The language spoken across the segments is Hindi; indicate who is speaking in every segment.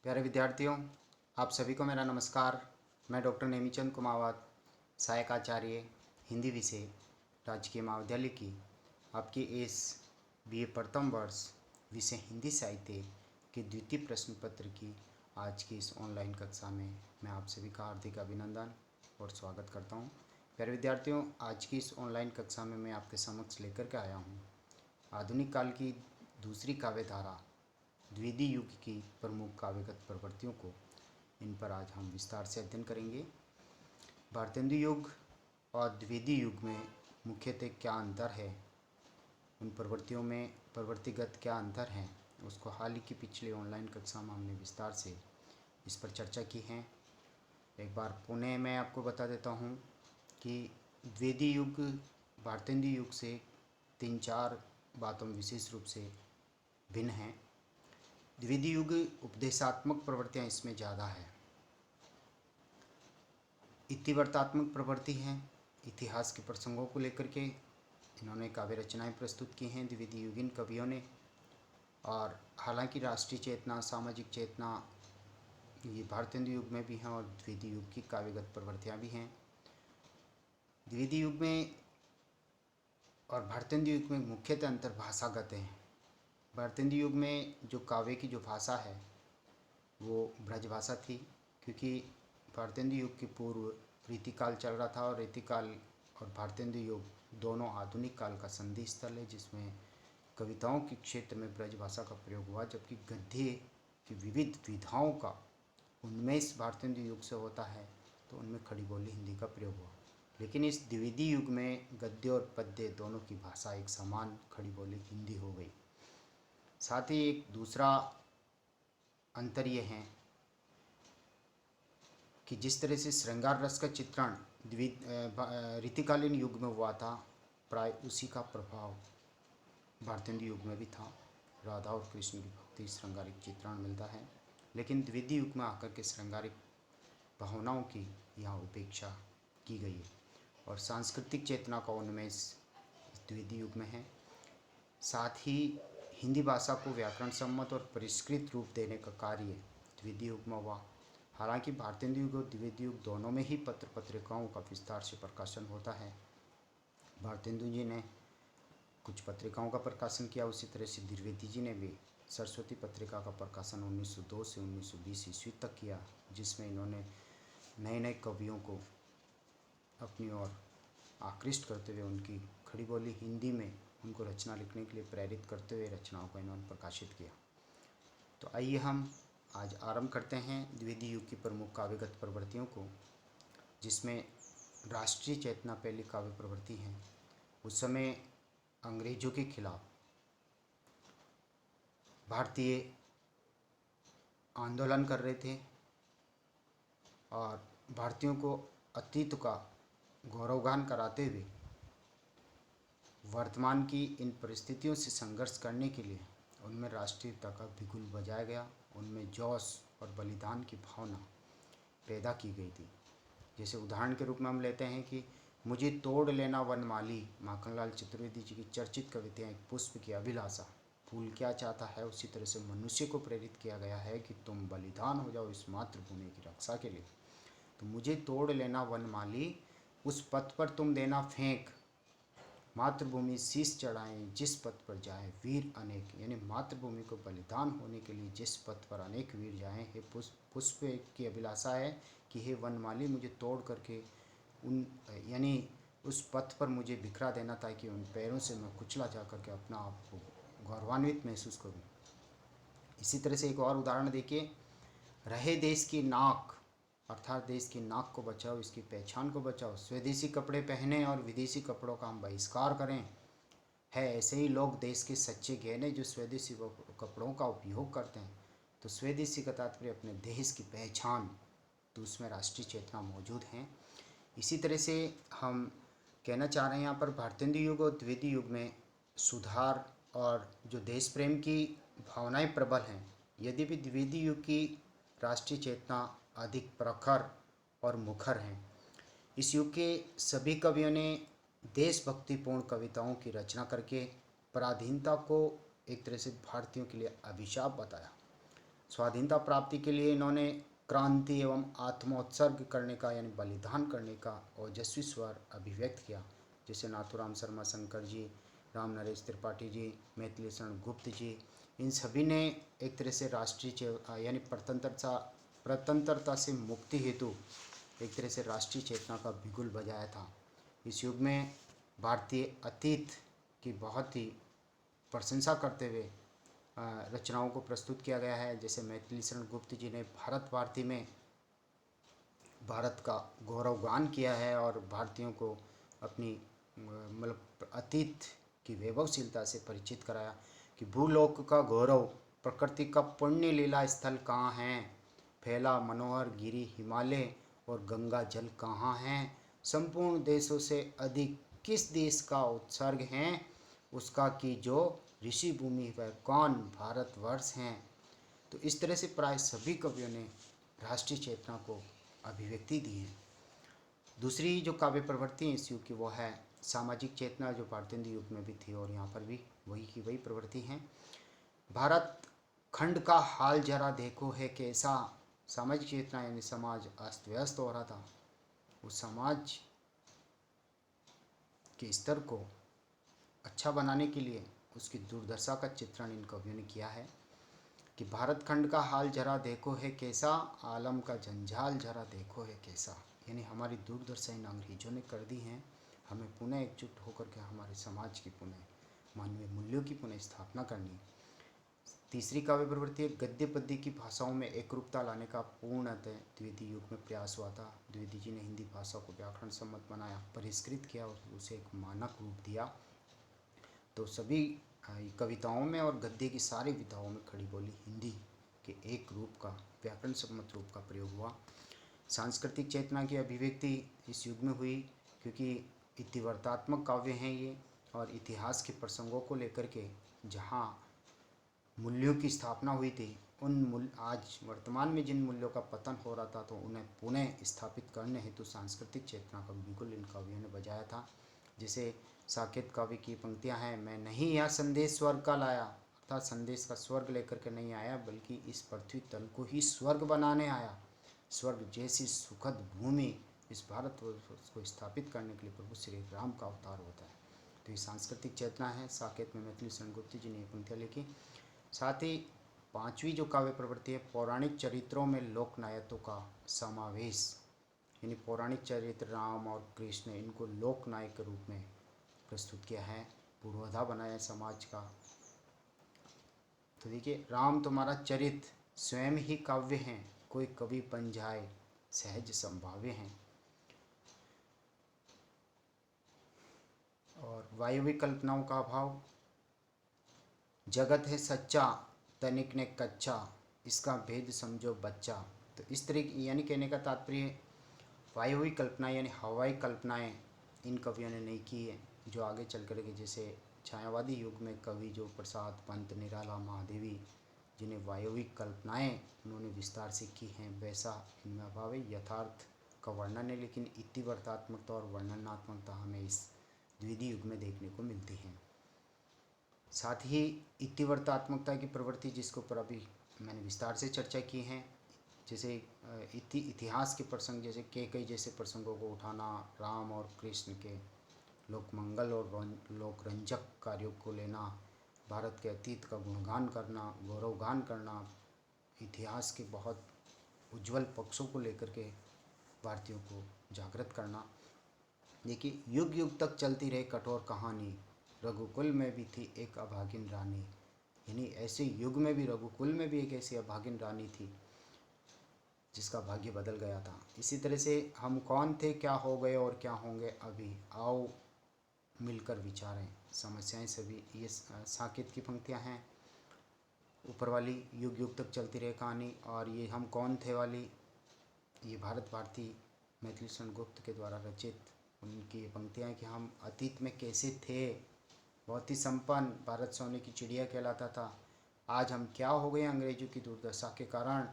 Speaker 1: प्यारे विद्यार्थियों, आप सभी को मेरा नमस्कार। मैं डॉक्टर नेमीचंद कुमावत, सहायक आचार्य हिंदी विषय, राजकीय महाविद्यालय की आपकी इस बीए प्रथम वर्ष विषय हिंदी साहित्य के द्वितीय प्रश्न पत्र की आज की इस ऑनलाइन कक्षा में मैं आप सभी का हार्दिक अभिनंदन और स्वागत करता हूं। प्यारे विद्यार्थियों, आज की इस ऑनलाइन कक्षा में मैं आपके समक्ष लेकर के आया हूं आधुनिक काल की दूसरी काव्य धारा द्विवेदी युग की प्रमुख काव्यगत प्रवृत्तियों को। इन पर आज हम विस्तार से अध्ययन करेंगे। भारतेंदु युग और द्विवेदी युग में मुख्यतः क्या अंतर है, उन प्रवृत्तियों में प्रवृत्तिगत क्या अंतर हैं, उसको हाल ही की पिछले ऑनलाइन कक्षा में हमने विस्तार से इस पर चर्चा की है। एक बार पुनः मैं आपको बता देता हूँ कि द्विवेदी युग भारतेंदु युग से 3-4 बातों में विशेष रूप से भिन्न हैं। द्विवेदी युग उपदेशात्मक प्रवृत्तियाँ इसमें ज़्यादा है, इतिवर्तात्मक प्रवृत्ति हैं। इतिहास के प्रसंगों को लेकर के इन्होंने काव्य रचनाएं प्रस्तुत की हैं द्विवेदी युगीन कवियों ने। और हालांकि राष्ट्रीय चेतना, सामाजिक चेतना ये भारतेंदु युग में भी हैं और द्विवेदी युग की काव्यगत प्रवृत्तियाँ भी हैं। द्विवेदी युग में और भारतेंदु युग में मुख्यतः अंतर भाषागत है। भारतेंदु युग में जो काव्य की जो भाषा है वो ब्रज भाषा थी, क्योंकि भारतेंदु युग के पूर्व रीतिकाल चल रहा था और रीतिकाल और भारतेंदु युग दोनों आधुनिक काल का संधि स्थल है, जिसमें कविताओं के क्षेत्र में ब्रज भाषा का प्रयोग हुआ, जबकि गद्य की विविध विधाओं का उन्मेष भारतेंदु युग से होता है, तो उनमें खड़ी बोली हिंदी का प्रयोग हुआ। लेकिन इस द्विवेदी युग में गद्य और पद्य दोनों की भाषा एक समान खड़ी बोली हिंदी हो गई। साथ ही एक दूसरा अंतर ये है कि जिस तरह से श्रृंगार रस का चित्रण रीतिकालीन युग में हुआ था, प्राय उसी का प्रभाव भारतेंदु युग में भी था। राधा और कृष्ण की भक्ति श्रृंगारिक चित्रण मिलता है, लेकिन द्विवेदी युग में आकर के श्रृंगारिक भावनाओं की यहाँ उपेक्षा की गई है और सांस्कृतिक चेतना का उन्मेष द्विवेदी युग में है। साथ ही हिंदी भाषा को व्याकरण सम्मत और परिष्कृत रूप देने का कार्य द्विवेदी युग में हुआ। हालांकि भारतेंदु युग और द्विवेदी युग दोनों में ही पत्र पत्रिकाओं का विस्तार से प्रकाशन होता है। भारतेंदु जी ने कुछ पत्रिकाओं का प्रकाशन किया, उसी तरह से द्विवेदी जी ने भी सरस्वती पत्रिका का प्रकाशन 1902 से 1920 ईस्वी तक किया, जिसमें इन्होंने नए नए कवियों को अपनी ओर आकृष्ट करते हुए उनकी खड़ी बोली हिंदी में उनको रचना लिखने के लिए प्रेरित करते हुए रचनाओं को इन्होंने प्रकाशित किया। तो आइए हम आज आरंभ करते हैं द्विवेदी युग की प्रमुख काव्यगत प्रवृत्तियों को, जिसमें राष्ट्रीय चेतना पहली काव्य प्रवृत्ति है। उस समय अंग्रेजों के खिलाफ भारतीय आंदोलन कर रहे थे और भारतीयों को अतीत का गौरवगान कराते हुए वर्तमान की इन परिस्थितियों से संघर्ष करने के लिए उनमें राष्ट्रीयता का बिगुल बजाया गया, उनमें जोश और बलिदान की भावना पैदा की गई थी। जैसे उदाहरण के रूप में हम लेते हैं कि मुझे तोड़ लेना वनमाली, माखनलाल चतुर्वेदी जी की चर्चित कविताएं। एक पुष्प की अभिलाषा, फूल क्या चाहता है, उसी तरह से मनुष्य को प्रेरित किया गया है कि तुम बलिदान हो जाओ इस मातृभूमि की रक्षा के लिए। तो मुझे तोड़ लेना वनमाली, उस पथ पर तुम देना फेंक, मातृभूमि शीश चढ़ाएं जिस पथ पर जाए वीर अनेक। यानी मातृभूमि को बलिदान होने के लिए जिस पथ पर अनेक वीर जाएं, हे पुष्प की अभिलाषा है कि हे वनमाली, मुझे तोड़ करके उन यानी उस पथ पर मुझे बिखरा देना, ताकि उन पैरों से मैं कुचला जा करके अपना आप को गौरवान्वित महसूस करूं। इसी तरह से एक और उदाहरण देखिए, रहे देश की नाक, अर्थात देश की नाक को बचाओ, इसकी पहचान को बचाओ। स्वदेशी कपड़े पहने और विदेशी कपड़ों का हम बहिष्कार करें। है ऐसे ही लोग देश के सच्चे गहने जो स्वदेशी कपड़ों का उपयोग करते हैं। तो स्वदेशी का तात्पर्य अपने देश की पहचान, तो उसमें राष्ट्रीय चेतना मौजूद है। इसी तरह से हम कहना चाह रहे हैं यहाँ पर भारतेंदु युग और द्विवेदी युग में सुधार और जो देश प्रेम की भावनाएं प्रबल हैं। यद्यपि द्विवेदी युग की राष्ट्रीय चेतना अधिक प्रखर और मुखर हैं। इस युग के सभी कवियों ने देशभक्तिपूर्ण कविताओं की रचना करके पराधीनता को एक तरह से भारतीयों के लिए अभिशाप बताया। स्वाधीनता प्राप्ति के लिए इन्होंने क्रांति एवं आत्मोत्सर्ग करने का यानी बलिदान करने का ओजस्वी स्वर अभिव्यक्त किया। जैसे नाथूराम शर्मा शंकर जी, राम नरेश त्रिपाठी जी, मैथिली शरण गुप्त जी, इन सभी ने एक तरह से यानी प्रतंत्रता से मुक्ति हेतु एक तरह से राष्ट्रीय चेतना का बिगुल बजाया था। इस युग में भारतीय अतीत की बहुत ही प्रशंसा करते हुए रचनाओं को प्रस्तुत किया गया है। जैसे मैथिली शरण गुप्त जी ने भारत भारती में भारत का गौरवगान किया है और भारतीयों को अपनी मतलब अतीत की वैभवशीलता से परिचित कराया कि भूलोक का गौरव, प्रकृति का पुण्य लीला स्थल कहाँ है, फैला मनोहर गिरी हिमालय और गंगा जल कहाँ हैं, संपूर्ण देशों से अधिक किस देश का उत्सर्ग है, उसका कि जो ऋषि भूमि वह कौन भारतवर्ष हैं। तो इस तरह से प्राय सभी कवियों ने राष्ट्रीय चेतना को अभिव्यक्ति दी है। दूसरी जो काव्य प्रवृत्ति है इस युग की वो है सामाजिक चेतना, जो भारतेंदु युग में भी थी और यहाँ पर भी वही की वही प्रवृत्ति है। भारत खंड का हाल जरा देखो है कैसा, सामाजिक चेतना यानी समाज अस्त व्यस्त हो रहा था, उस समाज के स्तर को अच्छा बनाने के लिए उसकी दुर्दशा का चित्रण इन कवियों ने किया है कि भारत खंड का हाल जरा देखो है कैसा, आलम का जंजाल जरा देखो है कैसा, यानी हमारी दुर्दशा इन अंग्रेजों ने कर दी हैं। हमें पुनः एकजुट होकर के हमारे समाज की पुनः मानवीय मूल्यों की पुनः स्थापना करनी। तीसरी काव्य प्रवृत्ति गद्य पद्य की भाषाओं में एकरूपता लाने का पूर्णतः द्विवेदी युग में प्रयास हुआ था। द्विवेदी जी ने हिंदी भाषा को व्याकरण सम्मत बनाया, परिष्कृत किया और उसे एक मानक रूप दिया। तो सभी कविताओं में और गद्य की सारी विधाओं में खड़ी बोली हिंदी के एक रूप का, व्याकरण सम्मत रूप का प्रयोग हुआ। सांस्कृतिक चेतना की अभिव्यक्ति इस युग में हुई क्योंकि इतिवर्तात्मक काव्य हैं ये, और इतिहास के प्रसंगों को लेकर के जहाँ मूल्यों की स्थापना हुई थी, उन आज वर्तमान में जिन मूल्यों का पतन हो रहा था, तो उन्हें पुनः स्थापित करने हेतु सांस्कृतिक चेतना का बिल्कुल इन कवियों ने बजाया था। जैसे साकेत काव्य की पंक्तियां हैं, मैं नहीं यह संदेश स्वर्ग का लाया, अर्थात संदेश का स्वर्ग लेकर के नहीं आया बल्कि इस पृथ्वी तल को ही स्वर्ग बनाने आया। स्वर्ग जैसी सुखद भूमि इस भारतवर्ष को स्थापित करने के लिए प्रभु श्री राम का अवतार होता है। तो ये सांस्कृतिक चेतना है। साकेत में मैथिली शरण गुप्त जी ने ये पंक्तियाँ लिखी। साथ ही पांचवी जो काव्य प्रवृत्ति है पौराणिक चरित्रों में लोक नायकों का समावेश, यानी पौराणिक चरित्र राम और कृष्ण, इनको लोक नायक के रूप में प्रस्तुत किया है, पूर्वाधा बनाया समाज का। तो देखिए, राम तुम्हारा चरित्र स्वयं ही काव्य हैं, कोई कवि बन जाए सहज संभाव्य हैं। और वायवी कल्पनाओं का अभाव, जगत है सच्चा तनिक ने कच्चा, इसका भेद समझो बच्चा। तो इस तरह यानी कहने का तात्पर्य वायवी कल्पनाएं यानी हवाई कल्पनाएं इन कवियों ने नहीं की है, जो आगे चल कर के जैसे छायावादी युग में कवि जो प्रसाद पंत, निराला, महादेवी, जिन्हें वायविक कल्पनाएं उन्होंने विस्तार से की हैं, वैसा इनमें अभाव है। यथार्थ का वर्णन है, लेकिन इतिवर्तात्मकता और वर्णनात्मकता हमें इस द्विवेदी युग में देखने को मिलती है। साथ ही इतिवर्तात्मकता की प्रवृत्ति जिसके ऊपर अभी मैंने विस्तार से चर्चा की है, जैसे इतिहास के प्रसंग, जैसे कई जैसे प्रसंगों को उठाना, राम और कृष्ण के लोक मंगल और लोक रंजक कार्यों को लेना, भारत के अतीत का गुणगान करना, गौरवगान करना, इतिहास के बहुत उज्जवल पक्षों को लेकर के भारतीयों को जागृत करना। देखिए, युग युग तक चलती रही कठोर कहानी, रघुकुल में भी थी एक अभागिन रानी, यानी ऐसे युग में भी रघुकुल में भी एक ऐसी अभागिन रानी थी जिसका भाग्य बदल गया था। इसी तरह से हम कौन थे, क्या हो गए और क्या होंगे अभी, आओ मिलकर विचारें, समस्याएं सभी। ये साकेत की पंक्तियां हैं। ऊपर वाली युग युग तक चलती रहे कहानी, और ये हम कौन थे वाली, ये भारत भारती मैथिली शरण गुप्त के द्वारा रचित उनकी ये पंक्तियाँ हैं कि हम अतीत में कैसे थे, बहुत ही संपन्न, भारत सोने की चिड़िया कहलाता था। आज हम क्या हो गए अंग्रेजों की दुर्दशा के कारण,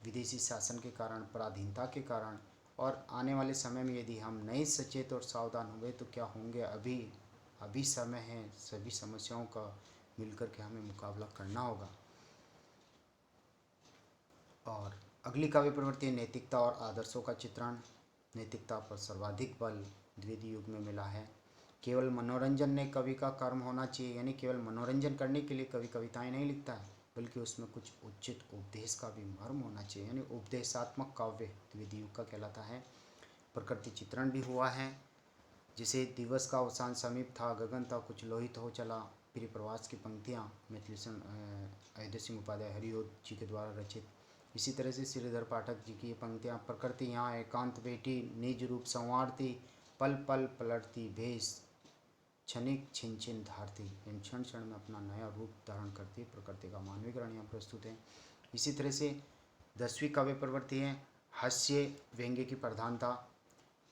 Speaker 1: विदेशी शासन के कारण, पराधीनता के कारण, और आने वाले समय में यदि हम नहीं सचेत और सावधान हुए तो क्या होंगे। अभी समय है, सभी समस्याओं का मिलकर के हमें मुकाबला करना होगा। और अगली काव्य प्रवृत्ति है नैतिकता और आदर्शों का चित्रण। नैतिकता पर सर्वाधिक बल द्वितीय युग में मिला है। केवल मनोरंजन ने कवि का कर्म होना चाहिए, यानी केवल मनोरंजन करने के लिए कवि कविताएं नहीं लिखता है, बल्कि उसमें कुछ उचित उपदेश का भी मर्म होना चाहिए, यानी उपदेशात्मक काव्य द्वितीय युग का कहलाता है। प्रकृति चित्रण भी हुआ है, जिसे दिवस का अवसान समीप था, गगन था कुछ लोहित हो चला, प्रिय प्रवास की पंक्तियाँ मिथिलेशन अयोध्या सिंह उपाध्याय हरिओद जी के द्वारा रचित। इसी तरह से श्रीधर पाठक जी की ये पंक्तियाँ, प्रकृति यहाँ एकांत बैठी निज रूप संवारती, पल पल पलटती भेष क्षणिक छिन छिन धारती, इन क्षण क्षण में अपना नया रूप धारण करती है। प्रकृति का मानवीकरण यहाँ प्रस्तुत है। इसी तरह से 10वीं काव्य प्रवृत्ति है हास्य व्यंग्य की प्रधानता।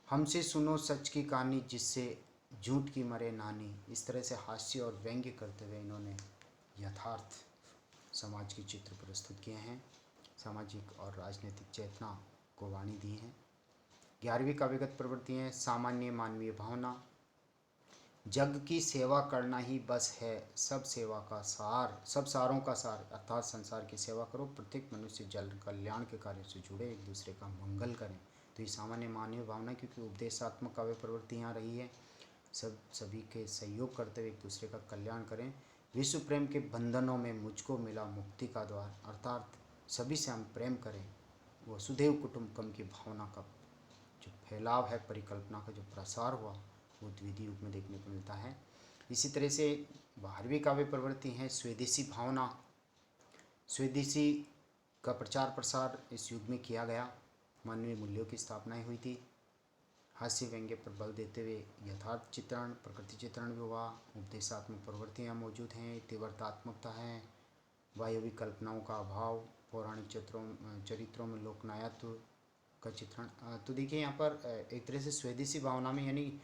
Speaker 1: हमसे सुनो सच की कहानी जिससे झूठ की मरे नानी। इस तरह से हास्य और व्यंग्य करते हुए इन्होंने यथार्थ समाज के चित्र प्रस्तुत किए हैं, सामाजिक और राजनीतिक चेतना को वाणी दी है। 11वीं काव्यगत प्रवृत्ति है सामान्य मानवीय भावना। जग की सेवा करना ही बस है सब सेवा का सार, सब सारों का सार, अर्थात संसार की सेवा करो, प्रत्येक मनुष्य जल कल्याण के कार्य से जुड़े, एक दूसरे का मंगल करें। तो ये सामान्य मानवीय भावना, क्योंकि उपदेशात्मक काव्य प्रवृत्ति यहाँ रही है, सभी के सहयोग करते हुए एक दूसरे का कल्याण करें। विश्व प्रेम के बंधनों में मुझको मिला मुक्ति का द्वार, अर्थात सभी से हम प्रेम करें। वसुधैव कुटुंबकम की भावना का जो फैलाव है, परिकल्पना का जो प्रसार हुआ, वो द्वितीय युग में देखने को मिलता है। इसी तरह से 12वीं काव्य प्रवृत्ति है स्वदेशी भावना। स्वदेशी का प्रचार प्रसार इस युग में किया गया, मानवीय मूल्यों की स्थापना हुई थी। हास्य व्यंग्य पर बल देते हुए यथार्थ चित्रण, प्रकृति चित्रण भी हुआ, उपदेशात्मक प्रवृत्तियाँ मौजूद हैं, तीव्रतात्मकता है, वायवी कल्पनाओं का अभाव, पौराणिक चरित्रों में लोकनायत्व का चित्रण। तो देखिए यहाँ पर एक तरह से स्वदेशी भावना में, यानी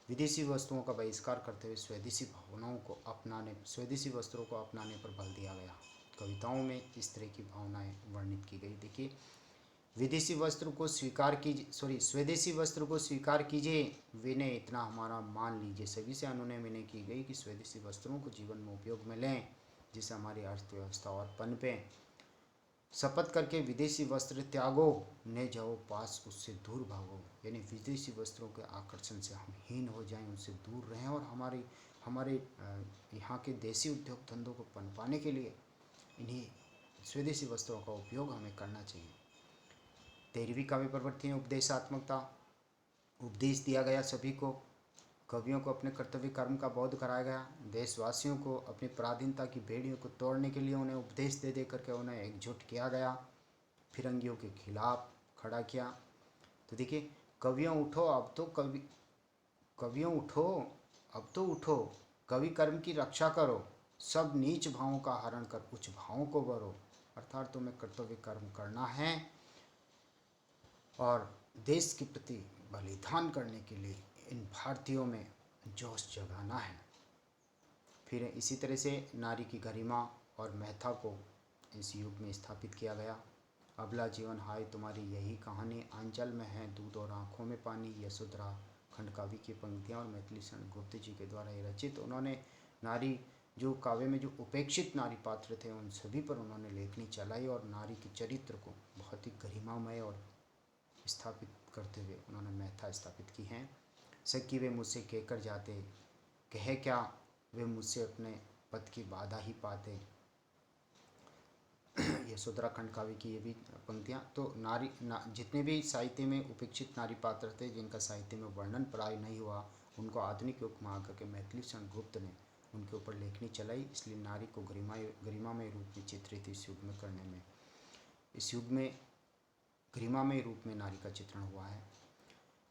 Speaker 1: विदेशी वस्तुओं का बहिष्कार करते हुए स्वदेशी भावनाओं को अपनाने, स्वदेशी वस्त्रों को अपनाने पर बल दिया गया। कविताओं में इस तरह की भावनाएं वर्णित की गई। देखिए विदेशी वस्त्र को स्वीकार कीजिए, स्वदेशी वस्त्र को स्वीकार कीजिए, विनय इतना हमारा मान लीजिए। सभी से अनुनय विनय की गई कि स्वदेशी वस्त्रों को जीवन में उपयोग में लें, जिससे हमारी अर्थव्यवस्था और पनपे। शपथ करके विदेशी वस्त्र त्यागो, ने जाओ पास उससे दूर भागो, यानी विदेशी वस्त्रों के आकर्षण से हम हीन हो जाएं, उनसे दूर रहें, और हमारे यहाँ के देसी उद्योग धंधों को पनपाने के लिए इन्हीं स्वदेशी वस्त्रों का उपयोग हमें करना चाहिए। 13वीं काव्य प्रवृत्ति है उपदेशात्मकता। उपदेश दिया गया सभी को, कवियों को अपने कर्तव्य कर्म का बोध कराया गया, देशवासियों को अपनी पराधीनता की बेड़ियों को तोड़ने के लिए उन्हें उपदेश दे दे करके उन्हें एकजुट किया गया, फिरंगियों के खिलाफ खड़ा किया। तो देखिए कवियों उठो अब तो उठो, कवि कर्म की रक्षा करो, सब नीच भावों का हरण कर उच्च भावों को बरो। अर्थात तुम्हें कर्तव्य कर्म करना है और देश के प्रति बलिदान करने के लिए इन भारतीयों में जोश जगाना है। फिर इसी तरह से नारी की गरिमा और महत्ता को इस युग में स्थापित किया गया। अबला जीवन हाय तुम्हारी यही कहानी, आंचल में है दूध और आँखों में पानी, यशोधरा खंड काव्य की पंक्तियाँ और मैथिलीशरण गुप्त जी के द्वारा ये रचित। उन्होंने नारी जो काव्य में जो उपेक्षित नारी पात्र थे उन सभी पर उन्होंने लेखनी चलाई और नारी के चरित्र को बहुत ही गरिमामय और स्थापित करते हुए उन्होंने महत्ता स्थापित की हैं। सखी वे मुझसे कहकर जाते, कहे क्या वे मुझसे अपने पद की बाधा ही पाते। यशोधरा खंड काव्य की ये भी पंक्तियाँ। तो जितने भी साहित्य में उपेक्षित नारी पात्र थे जिनका साहित्य में वर्णन प्राय नहीं हुआ, उनको आधुनिक युग में आकर के मैथिलीशरण गुप्त ने उनके ऊपर लेखनी चलाई। इसलिए नारी को गरिमामय रूप में चित्रित इस युग में करने में, इस युग में गरिमामय रूप में नारी का चित्रण हुआ है।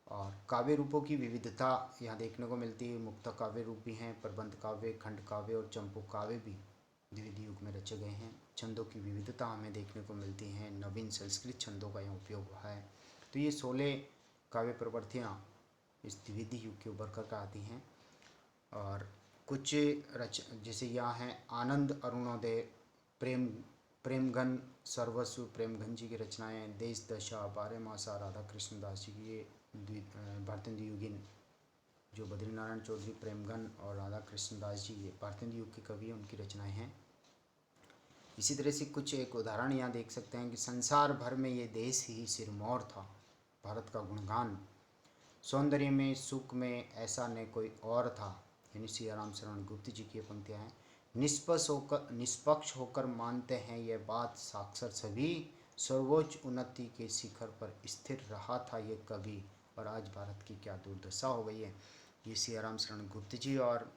Speaker 1: और काव्य रूपों की विविधता यहाँ देखने को मिलती है। मुक्त काव्य रूप भी हैं, प्रबंध काव्य, खंड काव्य और चंपू काव्य भी द्वितीय युग में रचे गए हैं। छंदों की विविधता हमें देखने को मिलती हैं, नवीन संस्कृत छंदों का यहाँ उपयोग हुआ है। तो ये 16 काव्य प्रवृत्तियाँ इस द्वितीय युग के उभर कर आती हैं। और कुछ जैसे यहाँ हैं आनंद अरुणोदय, प्रेमघन सर्वस्व प्रेमघन जी की रचनाएँ, देश दशा, बारह मासा, राधा कृष्ण दास जी की ये भारतेंदु युगीन जो बद्रीनारायण चौधरी प्रेमघन और राधा कृष्ण दास जी ये भारतेंदु युग के कवि हैं, उनकी रचनाएँ हैं। इसी तरह से कुछ एक उदाहरण यहाँ देख सकते हैं कि संसार भर में ये देश ही सिरमौर था, भारत का गुणगान, सौंदर्य में सुख में ऐसा न कोई और था। यानी सियाराम शरण गुप्त जी की ये पंक्तियाँ हैं। निष्पक्ष होकर मानते हैं ये बात साक्षर सभी, सर्वोच्च उन्नति के शिखर पर स्थिर रहा था ये कवि, और आज भारत की क्या दुर्दशा हो गई है। ये सियाराम शरण गुप्त जी और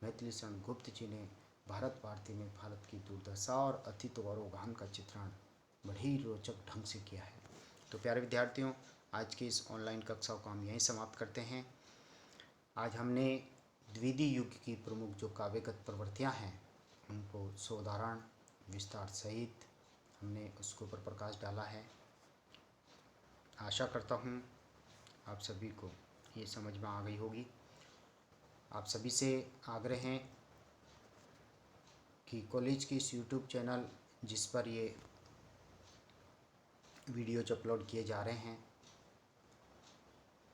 Speaker 1: मैथिली शरण गुप्त जी ने भारत भारती में भारत की दुर्दशा और अतीत गौरवगान का चित्रण बड़े ही रोचक ढंग से किया है। तो प्यारे विद्यार्थियों, आज की इस ऑनलाइन कक्षा को हम यहीं समाप्त करते हैं। आज हमने द्वितीय युग की प्रमुख जो काव्यगत प्रवृत्तियाँ हैं उनको सोदाहरण विस्तार सहित हमने उसके ऊपर प्रकाश डाला है। आशा करता हूँ आप सभी को ये समझ में आ गई होगी। आप सभी से आग्रह है कि कॉलेज की इस यूट्यूब चैनल जिस पर ये वीडियोज अपलोड किए जा रहे हैं,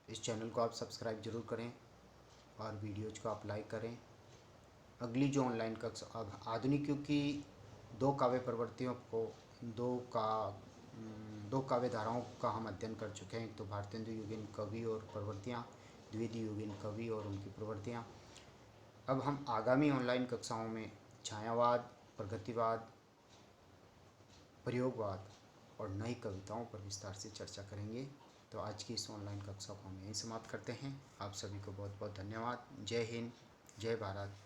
Speaker 1: इस चैनल को आप सब्सक्राइब जरूर करें और वीडियोज को आप लाइक करें। अगली जो ऑनलाइन कक्षा, अब आधुनिक युग की दो काव्य प्रवृत्तियों को, दो काव्य धाराओं का हम अध्ययन कर चुके हैं। तो भारतेंदु युगीन कवि और प्रवृत्तियाँ, द्वितीय युगीन कवि और उनकी प्रवृत्तियाँ। अब हम आगामी ऑनलाइन कक्षाओं में छायावाद, प्रगतिवाद, प्रयोगवाद और नई कविताओं पर विस्तार से चर्चा करेंगे। तो आज की इस ऑनलाइन कक्षा को हम यहीं समाप्त करते हैं। आप सभी को बहुत बहुत धन्यवाद। जय हिंद, जय भारत।